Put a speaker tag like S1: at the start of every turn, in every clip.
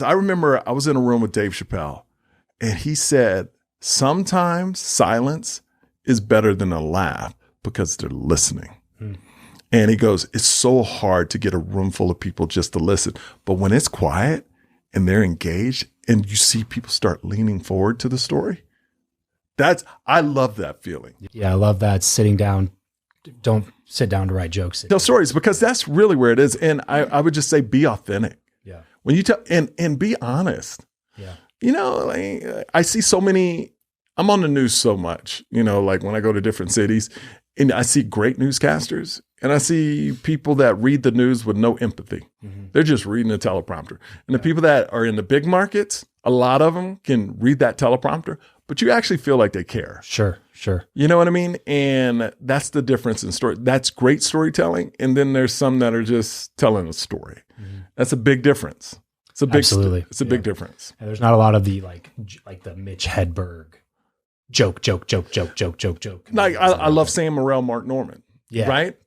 S1: I remember I was in a room with Dave Chappelle, and he said, sometimes silence is better than a laugh because they're listening. And he goes, it's so hard to get a room full of people just to listen. But when it's quiet and they're engaged and you see people start leaning forward to the story, I love that feeling.
S2: Yeah, I love that. Sitting down, don't sit down to write jokes.
S1: Tell stories, because that's really where it is. And I would just say, be authentic.
S2: Yeah.
S1: When you tell, and be honest.
S2: Yeah.
S1: You know, like, I see so many, I'm on the news so much, you know, like when I go to different cities and I see great newscasters and I see people that read the news with no empathy. They're just reading a teleprompter. And the people that are in the big markets, a lot of them can read that teleprompter, but you actually feel like they care.
S2: Sure.
S1: You know what I mean? And that's the difference in story. That's great storytelling. And then there's some that are just telling a story. That's a big difference. It's a big,
S2: Absolutely.
S1: It's a big difference.
S2: And there's not a lot of the like the Mitch Hedberg joke.
S1: Like I love Sam Morril, Mark Norman.
S2: Yeah.
S1: Right.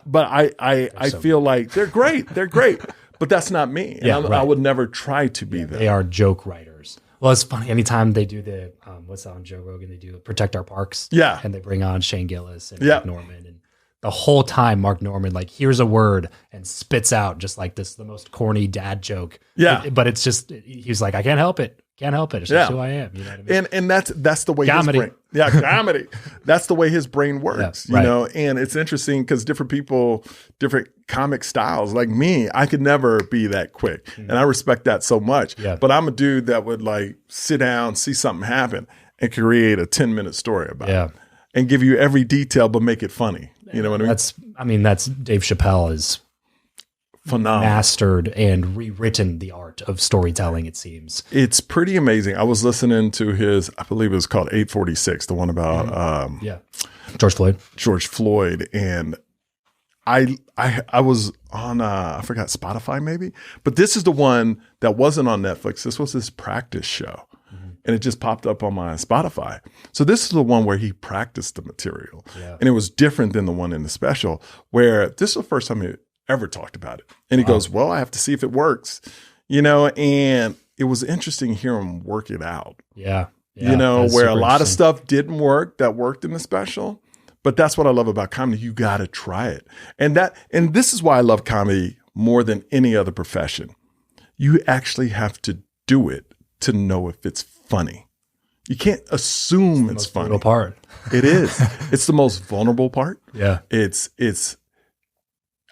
S1: But I feel like they're great. They're great. But that's not me. And I would never try to be that.
S2: They are joke writers. Well, it's funny. Anytime they do the, what's that on Joe Rogan? They do Protect Our Parks.
S1: Yeah.
S2: And they bring on Shane Gillis and Mark Norman. And the whole time, Mark Norman, like, here's a word and spits out just like this, the most corny dad joke.
S1: Yeah.
S2: But it's just, he's like, I can't help it. Can't help it. It's just who I am. You know what I mean?
S1: And that's the way
S2: comedy.
S1: His brain. Yeah, comedy. That's the way his brain works.
S2: Yeah, right.
S1: You know, and it's interesting because different people, different comic styles. Like me, I could never be that quick. And I respect that so much.
S2: Yeah.
S1: But I'm a dude that would like sit down, see something happen, and create a 10-minute story about it. And give you every detail, but make it funny. You know what I mean?
S2: That's Dave Chappelle is
S1: phenomenal.
S2: Mastered and rewritten the art of storytelling, it seems.
S1: It's pretty amazing. I was listening to his, I believe it was called 846, the one about George Floyd. And I was on, I forgot, Spotify maybe, but this is the one that wasn't on Netflix. This was his practice show. And it just popped up on my Spotify. So this is the one where he practiced the material. And it was different than the one in the special, where this is the first time he ever talked about it. And he goes, well, I have to see if it works, you know, and it was interesting to hear him work it out. You know, where a lot of stuff didn't work that worked in the special. But that's what I love about comedy. You got to try it. And this is why I love comedy more than any other profession. You actually have to do it to know if it's funny. You can't assume it's funny.
S2: Vulnerable part.
S1: It is. It's the most vulnerable part.
S2: Yeah.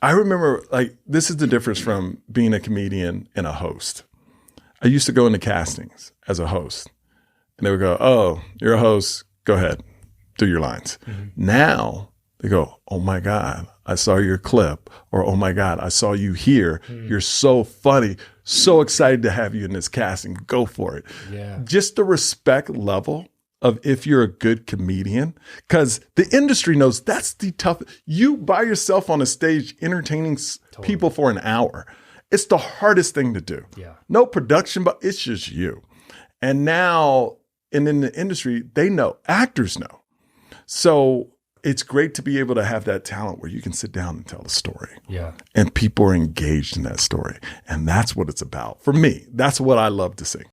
S1: I remember, like, this is the difference from being a comedian and a host. I used to go into castings as a host, and they would go, oh, you're a host. Go ahead. Do your lines. Now they go, oh my God, I saw your clip, or oh my God, I saw you here. You're so funny. So excited to have you in this casting. Go for it.
S2: Yeah. Just
S1: the respect level of if you're a good comedian, because the industry knows that's the tough. You by yourself on a stage entertaining people for an hour. It's the hardest thing to do.
S2: Yeah.
S1: No production, but it's just you. And now, and in the industry, they know, actors know. So it's great to be able to have that talent where you can sit down and tell a story.
S2: Yeah.
S1: And people are engaged in that story. And that's what it's about. For me, that's what I love to see.